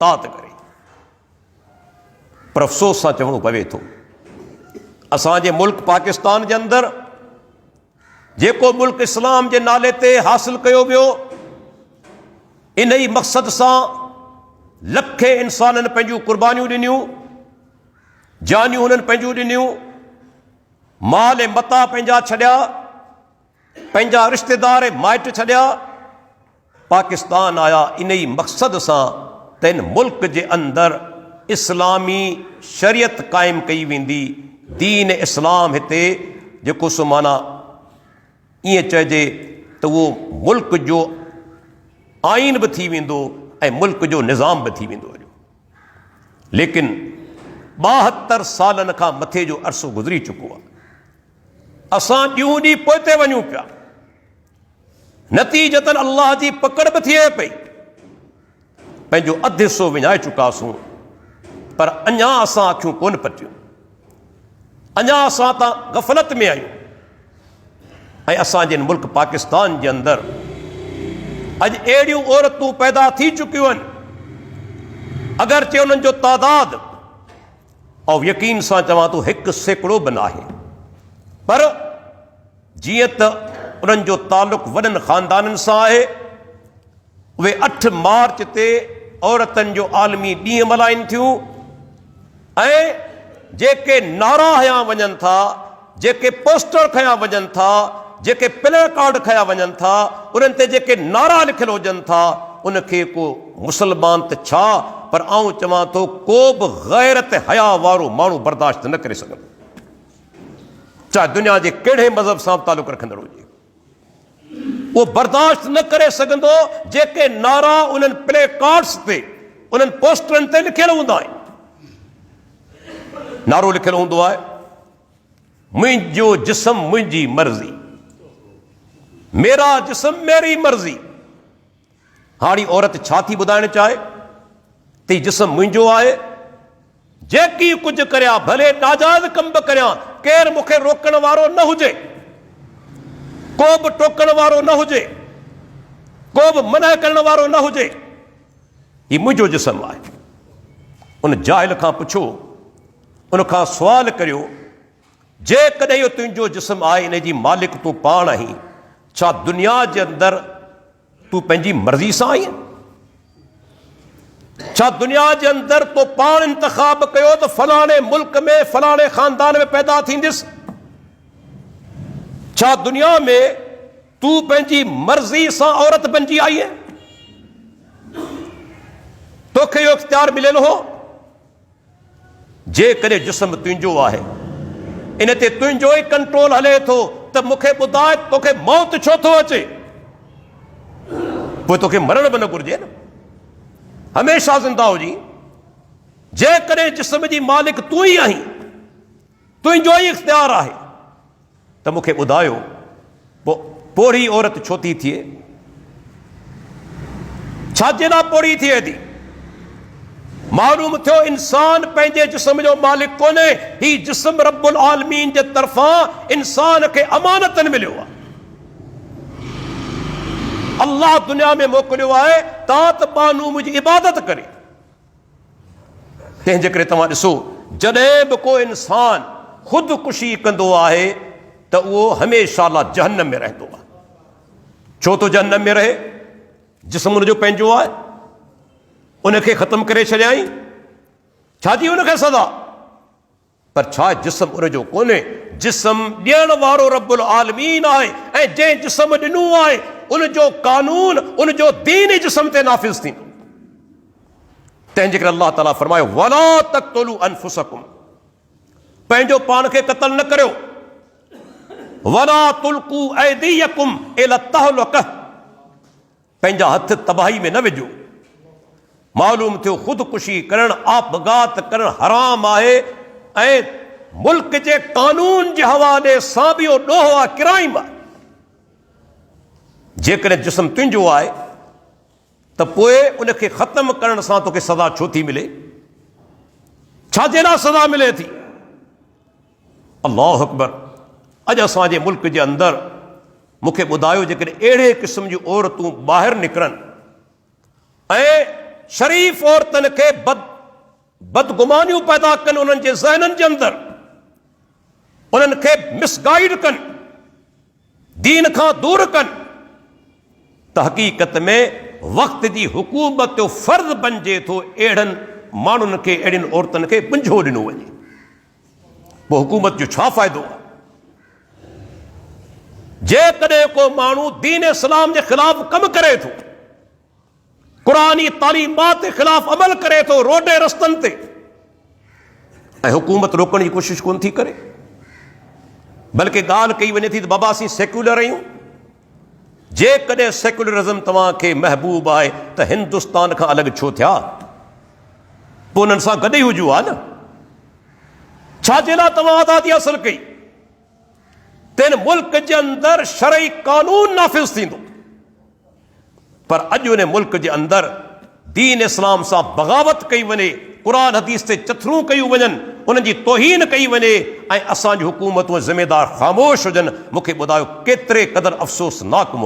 तात करे। पर अफ़सोस सां चवणो पवे थो, असांजे मुल्क पाकिस्तान जे अंदरि जेको मुल्क इस्लाम जे नाले ते हासिल कयो वियो, इन ई मक़सद सां लखे इंसाननि पंहिंजूं कुर्बानियूं ॾिनियूं, जानियूं हुननि पंहिंजूं ॾिनियूं, माल ऐं मता पंहिंजा छॾिया, पंहिंजा रिश्तेदार माइट छॾिया, पाकिस्तान आया इन ई मक़सद सां त इन मुल्क जे अंदरि इस्लामी शरीयत क़ाइमु कई वेंदी, दीन इस्लाम हिते जेको सो माना ईअं चइजे त उहो मुल्क जो आइन बि थी वेंदो ऐं मुल्क जो निज़ाम बि थी वेंदो। लेकिन 72 सालनि खां मथे जो अरसो गुज़री चुको आहे, असां ॾींहों ॾींहुं पोइते वञूं पिया, नतीजतन अल्लाह जी पकड़ बि थिए पई, पंहिंजो अधु हिसो विञाए चुकासूं, पर अञा असां अखियूं कोन पटियूं, अञा असां तां गफ़लत में आहियूं। ऐं असांजे मुल्क पाकिस्तान जे अंदरि अॼु अहिड़ियूं औरतूं पैदा थी चुकियूं आहिनि, अगरचे उन्हनि जो तादाद ऐं यकीन सां चवां थो 1 सैकड़ो बि न आहे, पर जीअं त उन्हनि जो तालुक़ वॾनि ख़ानदाननि सां आहे, उहे 8 मार्च ते औरतनि जो आलमी ॾींहुं मल्हाइनि थियूं, ऐं जेके नारा हया वञनि था, जेके पोस्टर खया वञनि था, जेके प्ले कार्ड खया वञनि था, उन्हनि ते जेके नारा लिखियल हुजनि था, उनखे को मुसलमान त छा, पर आऊं चवां थो को बि ग़ैरत हया वारो माण्हू बर्दाश्त न करे सघंदो, चाहे दुनिया जे कहिड़े मज़हब सां तालुक़ रखंदड़ हुजे, उहो बर्दाश्त न करे सघंदो जेके नारा उन्हनि प्ले कार्ड्स ते, उन्हनि पोस्टरनि ते लिखियल हूंदा आहिनि। नारो लिखियल हूंदो आहे, मुंहिंजो जिस्म मुंहिंजी मर्ज़ी, मेरा जिस्म मेरी मर्ज़ी। हाणे औरत छा थी ॿुधाइणु चाहे त जिस्म मुंहिंजो आहे, जेकी कुझु करियां, भले नाजाइज़ कम बि करियां, केरु मूंखे रोकण वारो न हुजे, को बि टोकण वारो न हुजे, को बि मना करण वारो न हुजे, हीउ मुंहिंजो जिस्म आहे। उन जाहिल खां पुछो, उनखां सुवाल करियो, जेकॾहिं इहो तुंहिंजो जिस्म आहे, इन जी मालिक तूं पाण आहीं, छा दुनिया जे अंदरि तूं पंहिंजी मर्ज़ी सां आई? छा दुनिया जे अंदरि तो पाण इंतखाब कयो त फलाणे मुल्क में फलाणे ख़ानदान में पैदा थींदुसि? छा दुनिया में तूं पंहिंजी मर्ज़ी सां औरत बणिजी आई आहे? तोखे इहो इख्तियार मिलियल हो? जेकॾहिं जिस्म तुंहिंजो आहे, इन ते तुंहिंजो ई कंट्रोल हले थो, त मूंखे ॿुधाए तोखे मौत छो थो अचे? पोइ तोखे मरण बि न घुरिजे न, हमेशा ज़िंदा हुजी। जेकॾहिं जिस्म जी मालिक तूं ई आहीं, तुंहिंजो ई इख्तियार आहे, त मूंखे ॿुधायो पोइ पोड़ी औरत छो थी थिए? छाजे लाइ पोड़ी थिए थी? मालूम थियो इंसान पंहिंजे जिस्म जो मालिक कोन्हे, ही जिस्म रब्बुल आलमीन जे तरफ़ां इंसान खे अमानतन मिलियो आहे। अल्लाह दुनिया में मोकिलियो आहे ता त बानू मुंहिंजी इबादत करे। तंहिंजे करे तव्हां ॾिसो, जॾहिं बि को इंसान ख़ुदकुशी कंदो आहे त उहो हमेशा लाइ जहन्नम में रहंदो आहे। छो तो जहन्नम में रहे? जिस्म उनजो पंहिंजो आहे, उनखे ख़तमु करे छॾियई, छाजी उनखे सज़ा? पर छा जिस्म उनजो कोन्हे? जिस्म ॾियण वारो रब्बुल आलमीन आहे, ऐं जंहिं जिस्म ॾिनो आहे उनजो कानून, उनजो दीन जिस्म ते नाफ़िज़ थींदो। तंहिंजे करे अल्लाह ताला फरमायो, वला तक़्तुलू अनफुसकुम, पंहिंजो पाण खे क़त्ल न करियो, वला तुल्कू ऐदीयकुम इला तहलुका, पंहिंजा हथ तबाही में न विझो। मालूम थियो ख़ुदकुशी करणु, आपघात करणु हराम आहे, ऐं मुल्क जे कानून जे हवाले सां बि इहो ॾोहो आहे, क्राइम आहे। जेकॾहिं जिस्म तुंहिंजो आहे त पोइ उनखे ख़तमु करण सां तोखे सज़ा छो थी मिले? छाजे लाइ सज़ा मिले थी? अल्लाहु अकबर। अॼु असांजे मुल्क जे अंदरि मूंखे ॿुधायो, जेकॾहिं अहिड़े क़िस्म जूं औरतूं ॿाहिरि निकिरनि ऐं शरीफ़ औरतुनि खे बदगुमानियूं पैदा कनि उन्हनि जे ज़हननि जे अंदरि, उन्हनि खे मिसगाइड कनि, दीन खां दूर कनि, त हक़ीक़त में वक़्त जी हुकूमत जो फ़र्ज़ बणिजे थो अहिड़नि माण्हुनि खे, अहिड़ियुनि औरतुनि खे पुंजो ॾिनो वञे। पोइ हुकूमत जो छा फ़ाइदो आहे? जेकॾहिं को माण्हू दीन इस्लाम जे ख़िलाफ़ कमु करे थो, क़ुरानी तालीमात जे ख़िलाफ़ अमल करे थो रोडे रस्तनि ते, ऐं हुकूमत रोकण जी कोशिशि कोन थी करे, बल्कि ॻाल्हि कई वञे थी त बाबा असीं सेक्युलर आहियूं। जेकॾहिं सेक्युलरिज़म तव्हांखे महबूब आहे त हिंदुस्तान खां अलॻि छो थिया? पोइ उन्हनि सां गॾु ई हुजो आहे न। छाजे लाइ तव्हां आज़ादी हासिल कई? तिन मुल्क जे अंदरि शरई कानून नाफ़िज़ थींदो, पर अॼु उन मुल्क जे अंदरि दीन इस्लाम सां बग़ावत कई वञे, क़ुरान हदीस ते चथरूं कयूं वञनि, उन्हनि जी तौहीन कई वञे, ऐं असांजी हुकूमतूं ज़िमेदार ख़ामोश हुजनि। मूंखे ॿुधायो केतिरे क़दुरु अफ़सोसनाक